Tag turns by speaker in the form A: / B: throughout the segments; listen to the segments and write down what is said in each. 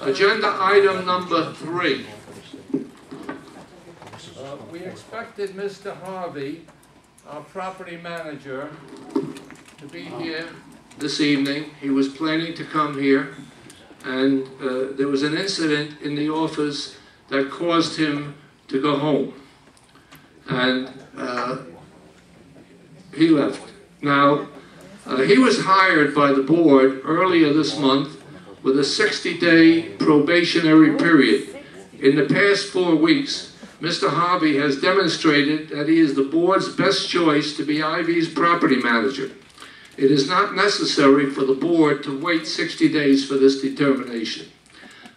A: Agenda item number 3.
B: We expected Mr. Harvey, our property manager, to be here
A: This evening. He was planning to come here, and there was an incident in the office that caused him to go home. And he left. Now, he was hired by the board earlier this month with a 60-day probationary period. In the past 4 weeks, Mr. Harvey has demonstrated that he is the board's best choice to be Ivy's property manager. It is not necessary for the board to wait 60 days for this determination.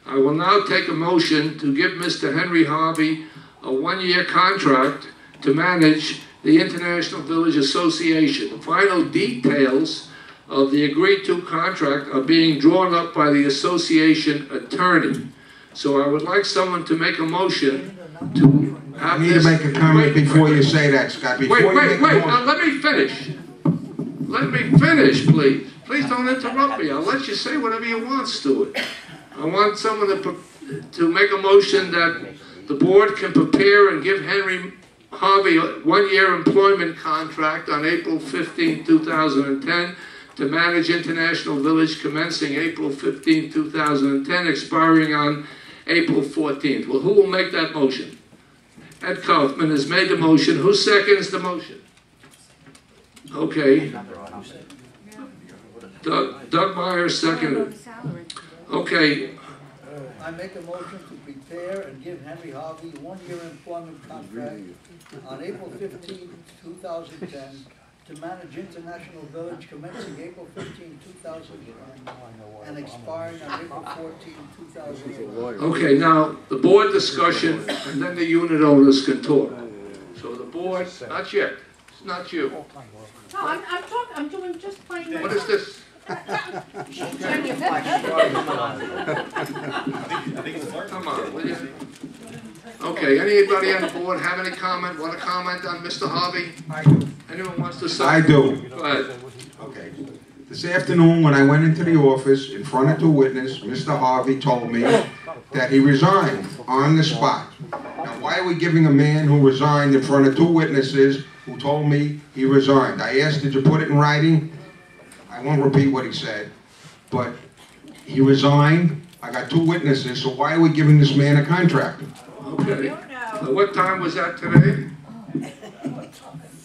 A: I will now take a motion to give Mr. Henry Harvey a 1-year contract to manage the International Village Association. The final details of the agreed-to contract are being drawn up by the association attorney. So I would like someone to make a motion to have
C: You need to make a comment before you say that, Scott.
A: Wait, now let me finish. Let me finish, please. Please don't interrupt me. I'll let you say whatever you want, Stuart. I want someone to make a motion that the board can prepare and give Henry Harvey a 1-year employment contract on April 15, 2010 to manage International Village commencing April 15, 2010, expiring on April 14th. Well, who will make that motion? Ed Kaufman has made the motion. Who seconds the motion? Okay. Doug Myers seconded. Okay.
D: I make a motion to prepare and give Henry Harvey a 1-year employment contract on April 15, 2010 to manage International Village commencing April 15, 2010 and expiring on April 14, 2011.
A: Okay, now the board discussion and then the unit owners can talk. So the board, not yet. It's not you.
E: No, I'm talking, I'm doing just plain.
A: What is this? Come on, will you? Okay, anybody on the board have any comment, want to comment on Mr. Harvey?
C: I do.
A: Anyone wants to say?
C: I do.
A: Go ahead.
C: Okay. This afternoon, when I went into the office, in front of 2 witnesses, Mr. Harvey told me that he resigned on the spot. Now, why are we giving a man who resigned in front of 2 witnesses who told me he resigned? I asked, did you put it in writing? I won't repeat what he said, but he resigned. I got 2 witnesses, so why are we giving this man a contract?
A: Okay. What time was that today?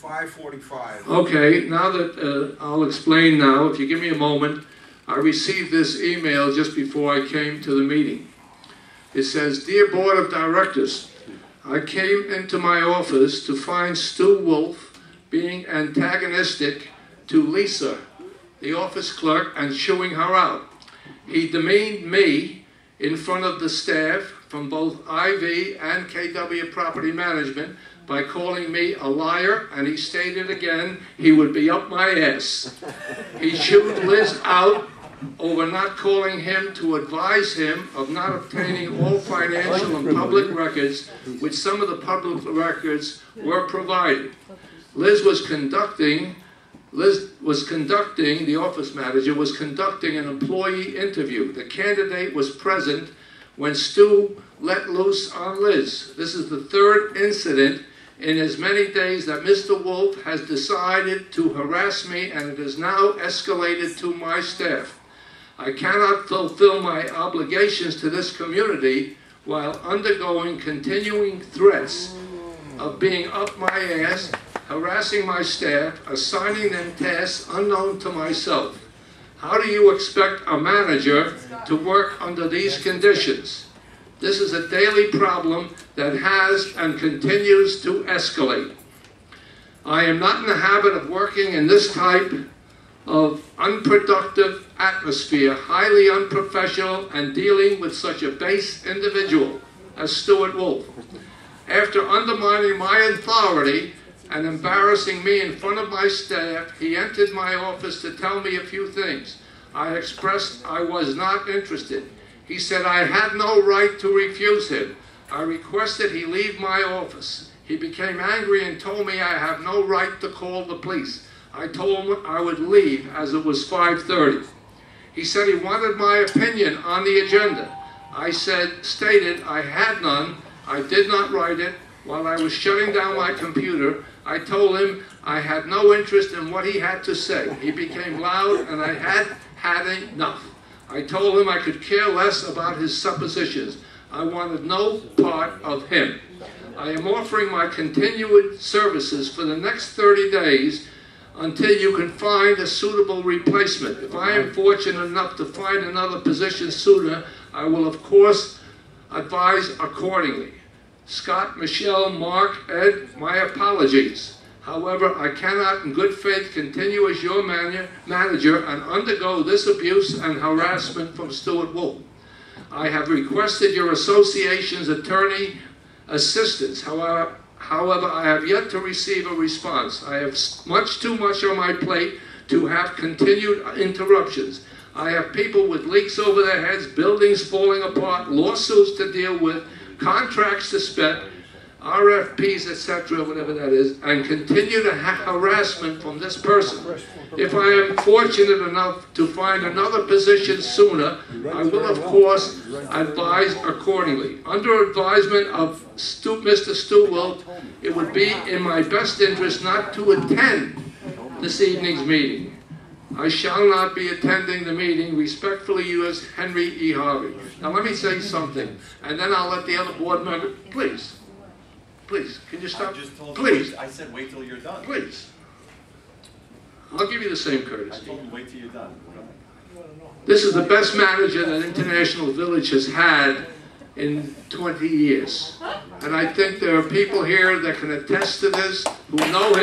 C: 5:45.
A: Okay, now that I'll explain now, if you give me a moment, I received this email just before I came to the meeting. It says, Dear Board of Directors, I came into my office to find Stu Wolf being antagonistic to Lisa, the office clerk, and chewing her out. He demeaned me in front of the staff from both IV and KW Property Management by calling me a liar, and he stated again he would be up my ass. He chewed Liz out over not calling him to advise him of not obtaining all financial and public records, which some of the public records were provided. The office manager was conducting an employee interview. The candidate was present when Stu let loose on Liz. This is the 3rd incident in as many days that Mr. Wolf has decided to harass me, and it is now escalated to my staff. I cannot fulfill my obligations to this community while undergoing continuing threats of being up my ass, harassing my staff, assigning them tasks unknown to myself. How do you expect a manager to work under these conditions? This is a daily problem that has and continues to escalate. I am not in the habit of working in this type of unproductive atmosphere, highly unprofessional, and dealing with such a base individual as Stuart Wolf. After undermining my authority and embarrassing me in front of my staff, he entered my office to tell me a few things. I expressed I was not interested. He said I had no right to refuse him. I requested he leave my office. He became angry and told me I have no right to call the police. I told him I would leave as it was 5:30. He said he wanted my opinion on the agenda. I stated I had none. I did not write it. While I was shutting down my computer, I told him I had no interest in what he had to say. He became loud, and I had enough. I told him I could care less about his suppositions. I wanted no part of him. I am offering my continued services for the next 30 days until you can find a suitable replacement. If I am fortunate enough to find another position sooner, I will of course advise accordingly. Scott, Michelle, Mark, Ed, my apologies. However, I cannot in good faith continue as your manager and undergo this abuse and harassment from Stuart Wolf. I have requested your association's attorney assistance. However, I have yet to receive a response. I have too much on my plate to have continued interruptions. I have people with leaks over their heads, buildings falling apart, lawsuits to deal with, contracts to spend, RFPs, etc., whatever that is, and continue to have harassment from this person. If I am fortunate enough to find another position sooner, I will, of course, advise accordingly. Under advisement of Mr. Stu Wolf, it would be in my best interest not to attend this evening's meeting. I shall not be attending the meeting. Respectfully, yours, Henry E. Harvey. Now, let me say something, and then I'll let the other board member, please, can you stop?
F: I just told
A: Please.
F: you, I said wait till you're done.
A: Please. I'll give you the same
F: I
A: courtesy.
F: told you wait till you're done.
A: This is the best manager that International Village has had in 20 years. And I think there are people here that can attest to this, who know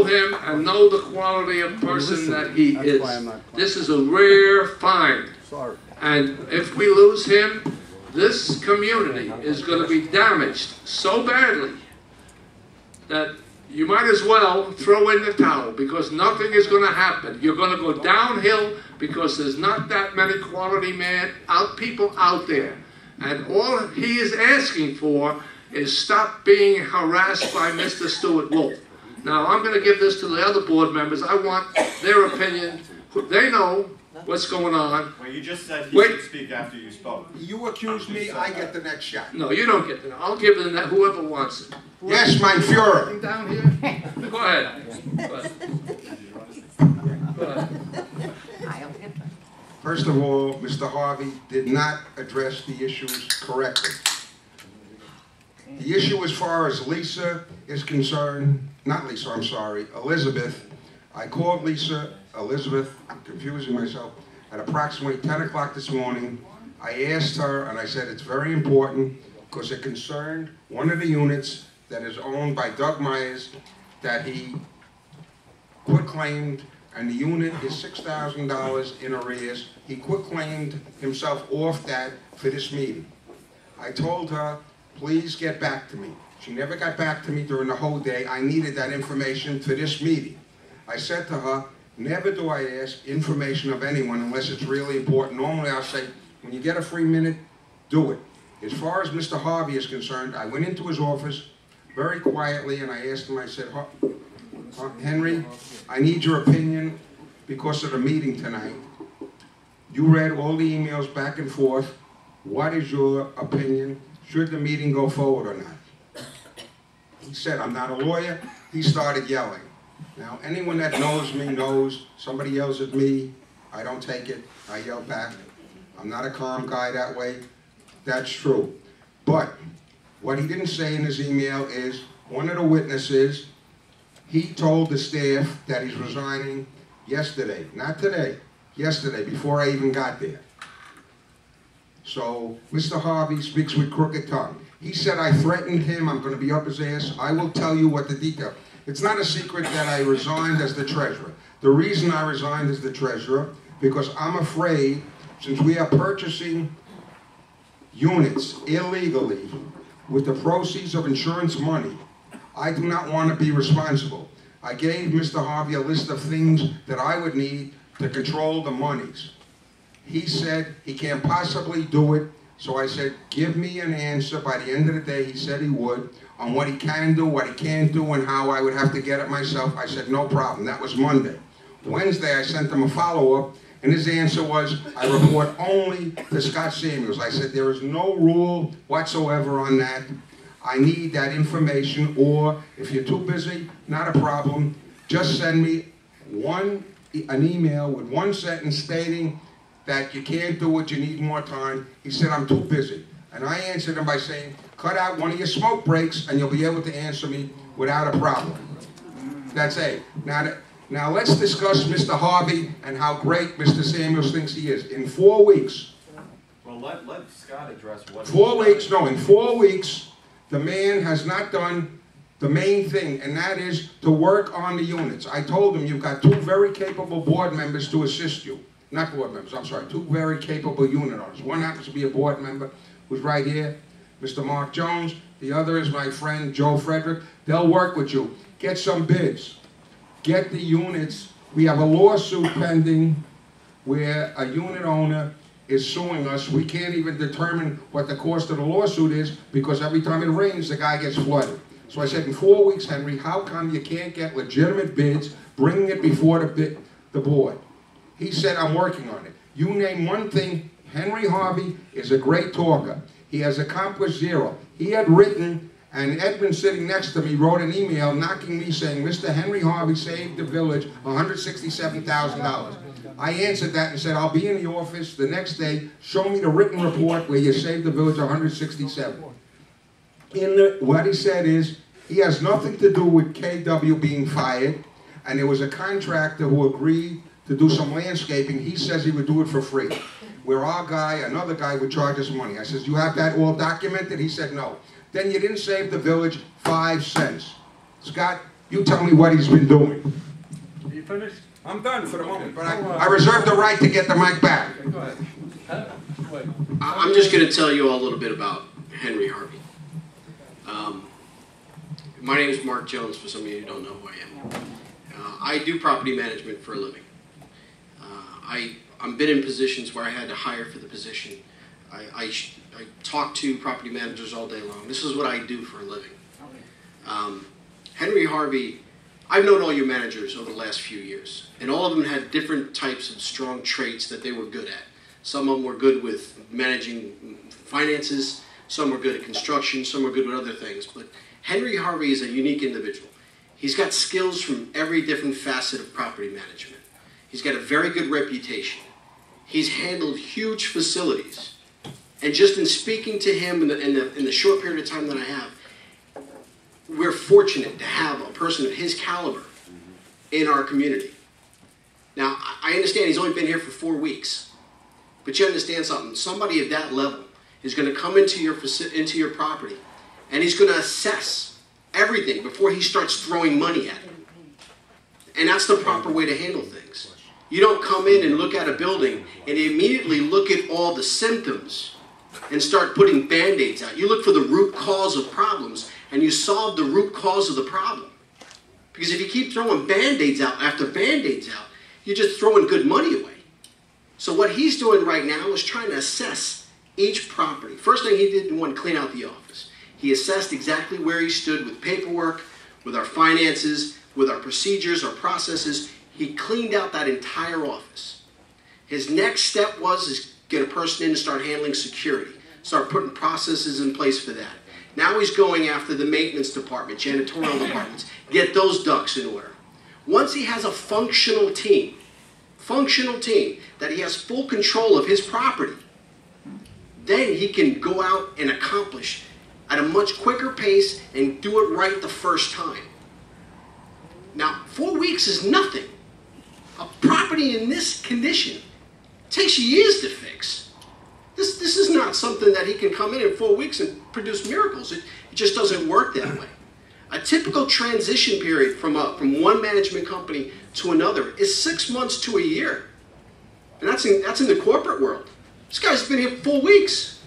A: him and know the quality of person that he is. This is a rare find. And if we lose him, this community is going to be damaged so badly that you might as well throw in the towel, because nothing is going to happen. You're going to go downhill because there's not that many quality people out there. And all he is asking for is stop being harassed by Mr. Stuart Wolf. Now, I'm going to give this to the other board members. I want their opinion. They know what's going on.
F: Well, you just said he
A: Wait.
F: should speak after you spoke.
C: You accuse me, I get the next shot.
A: No, you don't get it. I'll give it to whoever wants it.
C: Yes, mein Führer.
A: Down here? Go ahead. Go ahead. Go ahead.
C: First of all, Mr. Harvey did not address the issues correctly. The issue as far as Lisa is concerned, not Lisa, I'm sorry, Elizabeth. I called Elizabeth, I'm confusing myself, at approximately 10 o'clock this morning. I asked her, and I said it's very important because it concerned one of the units that is owned by Doug Myers that he quit-claimed, and the unit is $6,000 in arrears. He quit-claimed himself off that for this meeting. I told her, please get back to me. She never got back to me during the whole day. I needed that information for this meeting. I said to her, never do I ask information of anyone unless it's really important. Normally I'll say, when you get a free minute, do it. As far as Mr. Harvey is concerned, I went into his office very quietly and I asked him, I said, Henry, I need your opinion because of the meeting tonight. You read all the emails back and forth. What is your opinion? Should the meeting go forward or not? He said, I'm not a lawyer. He started yelling. Now, anyone that knows me knows somebody yells at me, I don't take it, I yell back. I'm not a calm guy that way. That's true. But what he didn't say in his email is one of the witnesses, he told the staff that he's resigning yesterday, not today, yesterday, before I even got there. So Mr. Harvey speaks with crooked tongue. He said I threatened him, I'm going to be up his ass. I will tell you what the detail. It's not a secret that I resigned as the treasurer. The reason I resigned as the treasurer, because I'm afraid, since we are purchasing units illegally with the proceeds of insurance money, I do not want to be responsible. I gave Mr. Harvey a list of things that I would need to control the monies. He said he can't possibly do it, so I said, give me an answer by the end of the day. He said he would, on what he can do, what he can't do, and how I would have to get it myself. I said, no problem. That was Monday. Wednesday, I sent him a follow-up, and his answer was, I report only to Scott Samuels. I said, there is no rule whatsoever on that. I need that information, or if you're too busy, not a problem. Just send me an email with one sentence stating that you can't do it, you need more time. He said, I'm too busy. And I answered him by saying, cut out one of your smoke breaks and you'll be able to answer me without a problem. That's it. Now let's discuss Mr. Harvey and how great Mr. Samuels thinks he is. In 4 weeks.
F: Well, let Scott address what.
C: 4 weeks, no, in 4 weeks, the man has not done the main thing, and that is to work on the units. I told him you've got 2 very capable board members to assist you. Not board members, I'm sorry, 2 very capable unit owners. One happens to be a board member who's right here, Mr. Mark Jones. The other is my friend Joe Frederick. They'll work with you. Get some bids. Get the units. We have a lawsuit pending where a unit owner is suing us. We can't even determine what the cost of the lawsuit is because every time it rains, the guy gets flooded. So I said, in 4 weeks, Henry, how come you can't get legitimate bids, bringing it before the board? He said, I'm working on it. You name one thing, Henry Harvey is a great talker. He has accomplished 0. He had written, and Edmund sitting next to me wrote an email knocking me saying, Mr. Henry Harvey saved the village $167,000. I answered that and said, I'll be in the office the next day, show me the written report where you saved the village $167,000. What he said is, he has nothing to do with KW being fired, and there was a contractor who agreed to do some landscaping. He says he would do it for free. Where our guy, another guy, would charge us money. I says, you have that all documented? He said, no. Then you didn't save the village 5 cents. Scott, you tell me what he's been doing.
B: Are you finished?
C: I'm done for the moment, but I reserve the right to get the mic back.
B: Okay, go ahead. Wait.
G: I'm just going to tell you all a little bit about Henry Harvey. My name is Mark Jones, for some of you who don't know who I am. I do property management for a living. I've been in positions where I had to hire for the position. I talk to property managers all day long. This is what I do for a living. Henry Harvey, I've known all your managers over the last few years, and all of them had different types of strong traits that they were good at. Some of them were good with managing finances, some were good at construction, some were good with other things. But Henry Harvey is a unique individual. He's got skills from every different facet of property management. He's got a very good reputation. He's handled huge facilities. And just in speaking to him in the short period of time that I have, we're fortunate to have a person of his caliber in our community. Now, I understand he's only been here for 4 weeks, but you understand something. Somebody of that level is going to come into your property, and he's going to assess everything before he starts throwing money at it. And that's the proper way to handle things. You don't come in and look at a building and immediately look at all the symptoms and start putting Band-Aids out. You look for the root cause of problems, and you solve the root cause of the problem. Because if you keep throwing Band-Aids out after Band-Aids out, you're just throwing good money away. So what he's doing right now is trying to assess each property. First thing he did, he wanted to clean out the office. He assessed exactly where he stood with paperwork, with our finances, with our procedures, our processes. He cleaned out that entire office. His next step was get a person in to start handling security, start putting processes in place for that. Now he's going after the maintenance department, janitorial departments, get those ducks in order. Once he has a functional team that he has full control of his property, then he can go out and accomplish at a much quicker pace and do it right the first time. Now, 4 weeks is nothing. A property in this condition takes years to fix. This is not something that he can come in 4 weeks and produce miracles. It just doesn't work that way. A typical transition period from one management company to another is 6 months to a year. And that's in the corporate world. This guy's been here 4 weeks.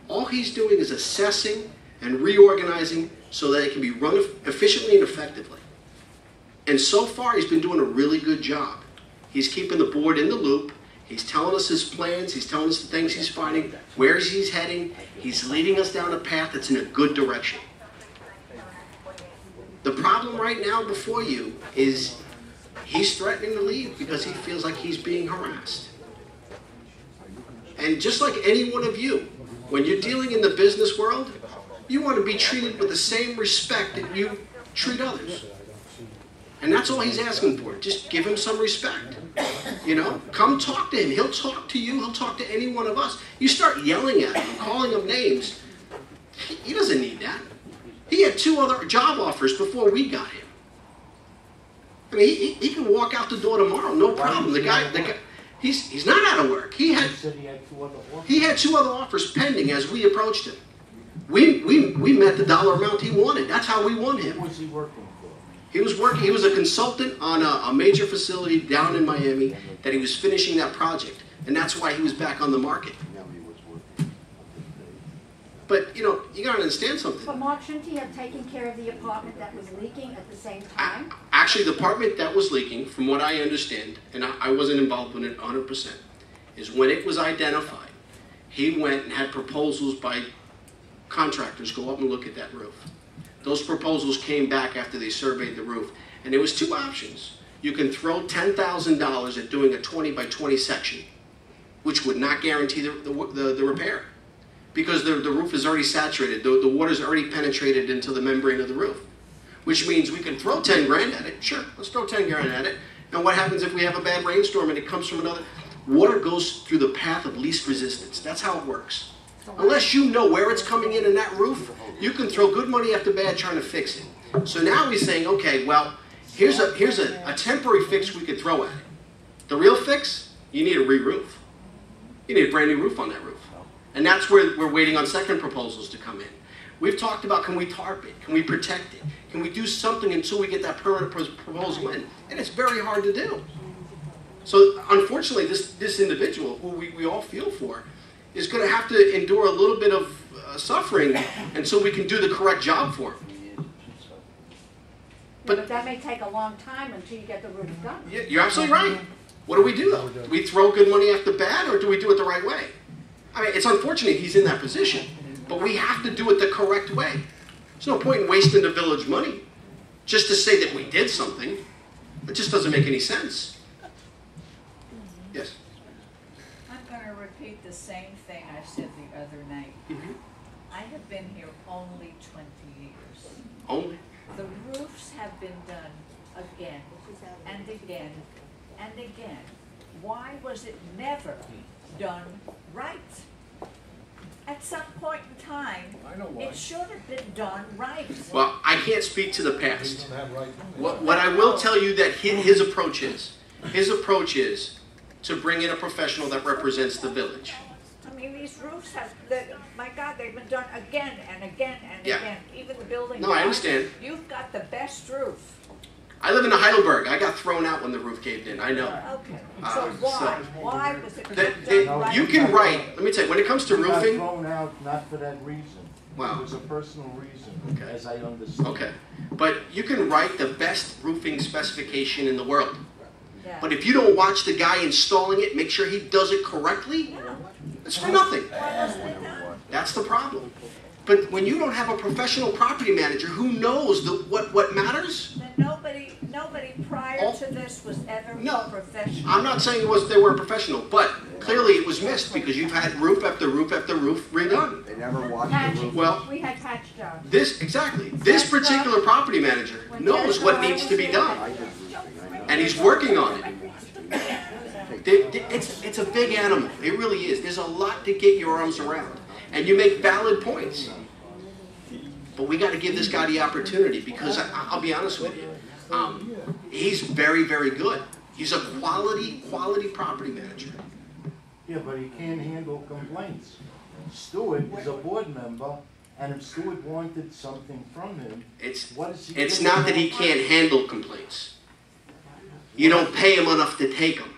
G: All he's doing is assessing and reorganizing so that it can be run efficiently and effectively. And so far, he's been doing a really good job. He's keeping the board in the loop. He's telling us his plans. He's telling us the things he's finding, where he's heading. He's leading us down a path that's in a good direction. The problem right now before you is he's threatening to leave because he feels like he's being harassed. And just like any one of you, when you're dealing in the business world, you want to be treated with the same respect that you treat others. And that's all he's asking for. Just give him some respect. You know, come talk to him. He'll talk to you. He'll talk to any one of us. You start yelling at him, calling him names. He doesn't need that. He had 2 other job offers before we got him. I mean, he can walk out the door tomorrow, no problem. The guy, he's not out of work. He had 2 other offers pending as we approached him. We met the dollar amount he wanted. That's how we won him.
H: What was he working for?
G: He was a consultant on a major facility down in Miami that he was finishing that project. And that's why he was back on the market. But, you know, you gotta understand something.
E: But Mark, shouldn't he have taken care of the apartment that was leaking at the same time?
G: Actually, the apartment that was leaking, from what I understand, and I wasn't involved in it 100%, is when it was identified, he went and had proposals by contractors go up and look at that roof. Those proposals came back after they surveyed the roof, and there was 2 options. You can throw $10,000 at doing a 20 by 20 section, which would not guarantee the repair, because the roof is already saturated. The water's already penetrated into the membrane of the roof, which means we can throw 10 grand at it. Sure, let's throw 10 grand at it. And what happens if we have a bad rainstorm and it comes from another? Water goes through the path of least resistance. That's how it works. Unless you know where it's coming in that roof, you can throw good money after bad trying to fix it. So now he's saying, okay, well, here's a temporary fix we could throw at it. The real fix, you need a re-roof. You need a brand new roof on that roof. And that's where we're waiting on second proposals to come in. We've talked about, can we tarp it? Can we protect it? Can we do something until we get that permanent proposal in? And it's very hard to do. So unfortunately, this individual, who we all feel for, is going to have to endure a little bit of suffering until we can do the correct job for him.
E: But that may take a long time until you get the roof done.
G: Yeah, you're absolutely right. What do we do though? Do we throw good money after bad, or do we do it the right way? I mean, it's unfortunate he's in that position, but we have to do it the correct way. There's no point in wasting the village money just to say that we did something. It just doesn't make any sense. Yes?
I: I'm going to repeat the same thing I said the other night.
G: Mm-hmm.
I: I have been here only 20 years.
G: Only?
I: The roofs have been done again and again and again. Why was it never done right? At some point in time, it should have been done right.
G: Well, I can't speak to the past. What I will tell you that his approach is to bring in a professional that represents the village.
I: I mean, these roofs have, my God, they've been done again and again and again. Even the building.
G: No, I understand.
I: You've got the best roof.
G: I live in Heidelberg. I got thrown out when the roof caved in. I know.
I: Okay. So why? Why was it done right?
G: You can write. Let me tell you. When it comes to roofing.
H: He got thrown out not for that reason.
G: Wow.
H: It was a personal reason,
G: Okay.
H: as I understand.
G: Okay. But you can write the best roofing specification in the world.
I: Yeah.
G: But if you don't watch the guy installing it, make sure he does it correctly, it's for nothing. That's the problem. But when you don't have a professional property manager who knows what matters,
I: Then nobody prior to this was ever professional.
G: I'm not saying they were professional, but clearly it was missed because you've had roof after roof after roof redone.
C: They never watched the roof.
G: Well,
E: We had patch jobs.
G: This particular property manager knows what needs to be done, and he's working on it. It's a big animal. It really is. There's a lot to get your arms around, and you make valid points. But we got to give this guy the opportunity because I'll be honest with you, he's very, very good. He's a quality property manager.
H: Yeah, but he can't handle complaints. Stewart is a board member, and if Stewart wanted something from him, what is he doing?
G: It's not that he can't handle complaints. You don't pay him enough to take them.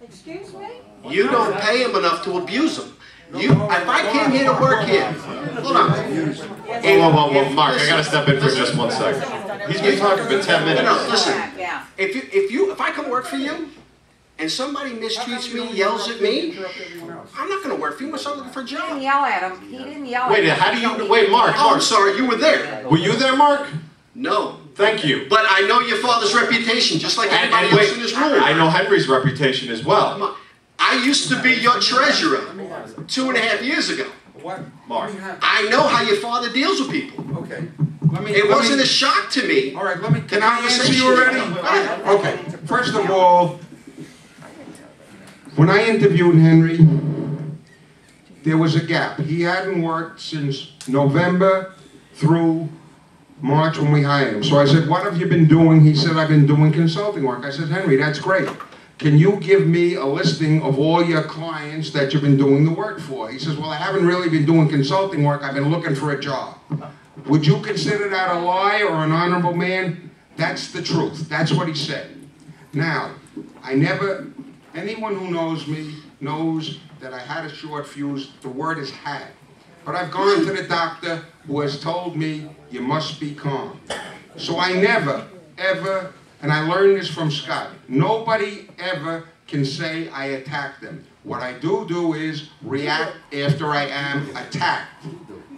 I: Excuse me?
G: You don't pay him enough to abuse them. If I came here to work here, hold on.
F: Whoa, Mark, I gotta step in for just 1 second. He's been talking for 10 minutes.
G: No, listen.
I: Yeah.
G: If I come work for you, and somebody mistreats me, yells at me, I'm not going to work for you unless I'm looking for a
J: He didn't
G: job.
J: yell at him. He didn't yell
F: Wait,
J: at him.
F: how do you, wait, Mark,
G: Oh, I'm sorry, you were there.
F: were you there, Mark?
G: No.
F: Thank you.
G: But I know your father's reputation, just like everybody
F: And
G: else in this room.
F: I know Henry's reputation as well.
G: Come on. I used to be your treasurer 2.5 years ago.
C: What?
F: Mark.
G: I know how your father deals with people.
C: Okay.
G: It wasn't a shock to me.
C: All right, can I answer you already? Okay, first of all, when I interviewed Henry, there was a gap. He hadn't worked since November through March when we hired him. So I said, what have you been doing? He said, I've been doing consulting work. I said, Henry, that's great. Can you give me a listing of all your clients that you've been doing the work for? He says, well, I haven't really been doing consulting work. I've been looking for a job. Would you consider that a lie or an honorable man? That's the truth. That's what he said. Now, anyone who knows me knows that I had a short fuse. The word is had. But I've gone to the doctor who has told me you must be calm. So I never, ever, and I learned this from Scott, nobody ever can say I attacked them. What I do is react after I am attacked.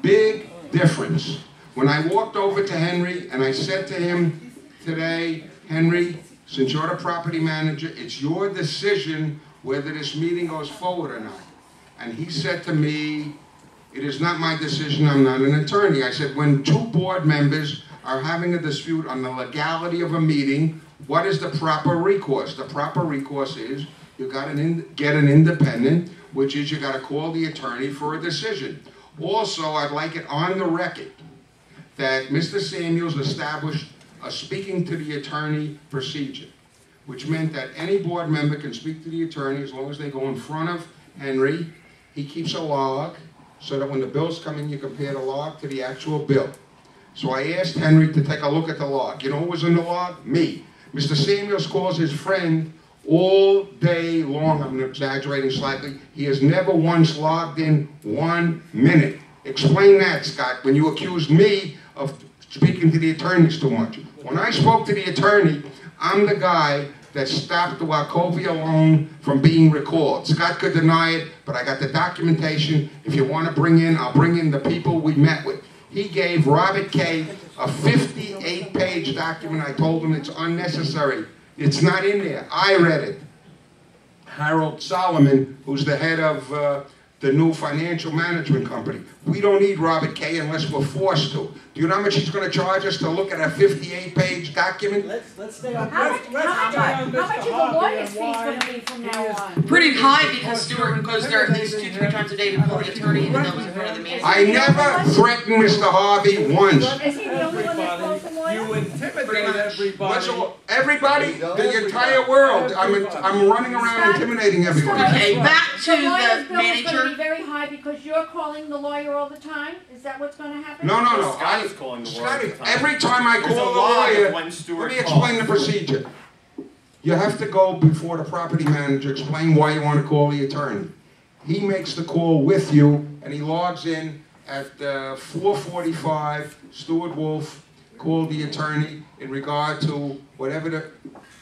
C: Big difference. When I walked over to Henry and I said to him today, Henry, since you're the property manager, it's your decision whether this meeting goes forward or not. And he said to me, it is not my decision, I'm not an attorney. I said, when two board members are having a dispute on the legality of a meeting, what is the proper recourse? The proper recourse is you got to get an independent, which is you got to call the attorney for a decision. Also, I'd like it on the record that Mr. Samuels established a speaking to the attorney procedure, which meant that any board member can speak to the attorney as long as they go in front of Henry. He keeps a log so that when the bills come in, you compare the log to the actual bill. So I asked Henry to take a look at the log. You know who was in the log? Me. Mr. Samuels calls his friend all day long. I'm exaggerating slightly. He has never once logged in 1 minute. Explain that, Scott, when you accused me of speaking to the attorneys too much. When I spoke to the attorney, I'm the guy that stopped the Wachovia loan from being recalled. Scott could deny it, but I got the documentation. If you want to bring in, I'll bring in the people we met with. He gave Robert Kay a 58-page document. I told him it's unnecessary. It's not in there. I read it. Harold Solomon, who's the head of the new financial management company. We don't need Robert Kay unless we're forced to. Do you know how much he's going to charge us to look at a 58-page document?
D: Let's stay on.
E: How much is the lawyer's fees going to be from now on?
J: Pretty high because Stuart goes there at least 2-3 times a day to pull the attorney even though he's in front of the manager.
C: I never threatened Mr. Harvey once.
E: Is he the only one that calls the lawyer?
B: You intimidate everybody.
C: Everybody, the entire world. I'm running around intimidating everyone.
J: Okay, back to
E: The lawyer's
J: the
E: bill is going to
J: manager.
E: be very high because you're calling the lawyer all the time? Is that what's going to happen?
C: No.
F: Scott is calling the lawyer all the time.
C: Every time I
F: There's
C: call
F: a
C: the
F: log of
C: lawyer,
F: when Stuart
C: let me explain the
F: calls.
C: procedure. You have to go before the property manager, explain why you want to call the attorney. He makes the call with you, and he logs in at 4:45. Stuart Wolf called the attorney in regard to whatever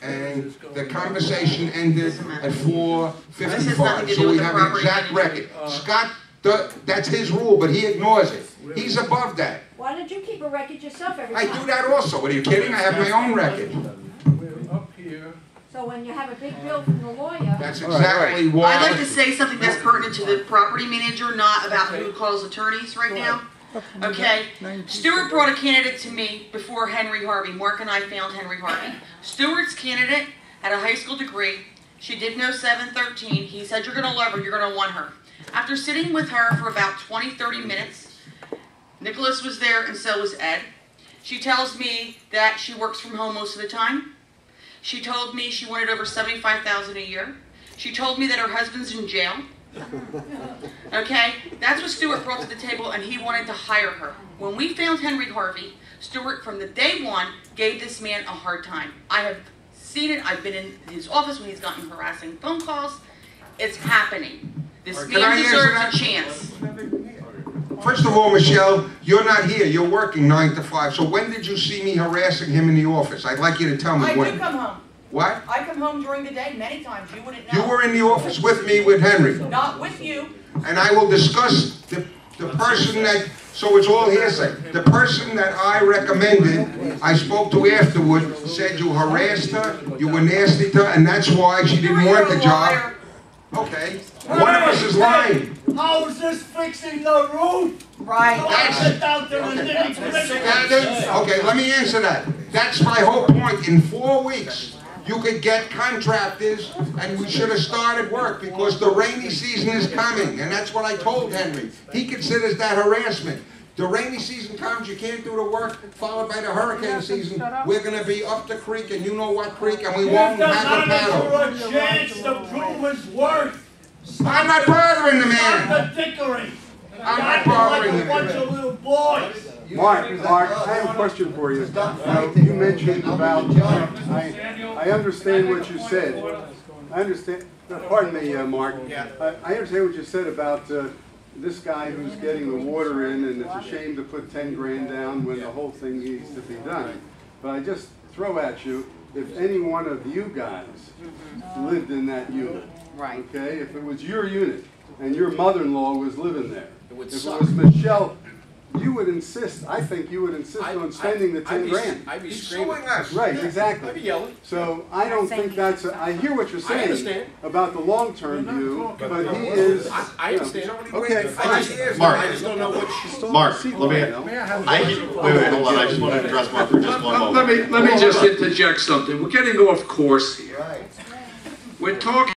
C: and the conversation ended at 4:55. So we have an exact record. Scott, that's his rule, but he ignores it. He's above that.
E: Why don't you keep a record yourself every
C: I
E: time?
C: do that also. What are you kidding? I have my own record.
B: We're up here.
E: So when you have a big bill from the lawyer...
C: That's exactly why.
J: I'd like to say something that's pertinent to the property manager, not about who calls attorneys right now. Okay, Stuart brought a candidate to me before Henry Harvey. Mark and I found Henry Harvey. Stuart's candidate had a high school degree. She did know 713. He said, you're going to love her, you're going to want her. After sitting with her for about 20-30 minutes, Nicholas was there and so was Ed. She tells me that she works from home most of the time. She told me she wanted over $75,000 a year. She told me that her husband's in jail. Okay, that's what Stuart brought to the table, and he wanted to hire her. When we found Henry Harvey, Stuart, from the day one, gave this man a hard time. I have seen it. I've been in his office when he's gotten harassing phone calls. It's happening. This man deserves a chance.
C: First of all, Michelle, you're not here. You're working 9 to 5. So when did you see me harassing him in the office? I'd like you to tell me
J: I
C: when.
J: do come home.
C: What?
J: I come home during the day many times. You wouldn't know.
C: You were in the office with me with Henry.
J: Not with you.
C: And I will discuss The person that, so it's all hearsay. The person that I recommended, I spoke to afterward, said you harassed her, you were nasty to her, and that's why she didn't want the job. Okay, one of us is lying.
K: How is this fixing the roof?
J: Right.
C: Okay, let me answer that. That's my whole point. In 4 weeks, you could get contractors, and we should have started work because the rainy season is coming, and that's what I told Henry. He considers that harassment. The rainy season comes, you can't do the work, followed by the hurricane season. We're going to be up the creek, and you know what creek, and we won't have a paddle.
K: a chance to prove his worth.
C: I'm not bothering the
K: Stop
C: man.
K: the dickery.
C: I'm not bothering the
K: Bunch
C: man.
K: of little boys.
L: Mark, I have a question for you. You mentioned about, I understand what you said. I understand, pardon me, Mark. I understand what you said about this guy who's getting the water in, and it's a shame to put 10 grand down when the whole thing needs to be done. But I just throw at you, if any one of you guys lived in that unit,
J: Right.
L: okay, if it was your unit, and your mother-in-law was living there, if it was Michelle, you would insist, I think you would insist on spending the 10 grand.
F: I'd be
C: He's
F: screaming.
C: suing us.
L: Right, exactly.
F: I'd be yelling.
L: So I don't think that's, I hear what you're saying
F: understand.
L: about the long-term view, but he is.
F: I understand.
L: Okay, fine.
F: Mark,
L: I just don't know what she's
F: Mark, let me, wait, hold on, I just want to address Mark for just one moment.
A: Let me just interject something. We're getting off course here. We're talking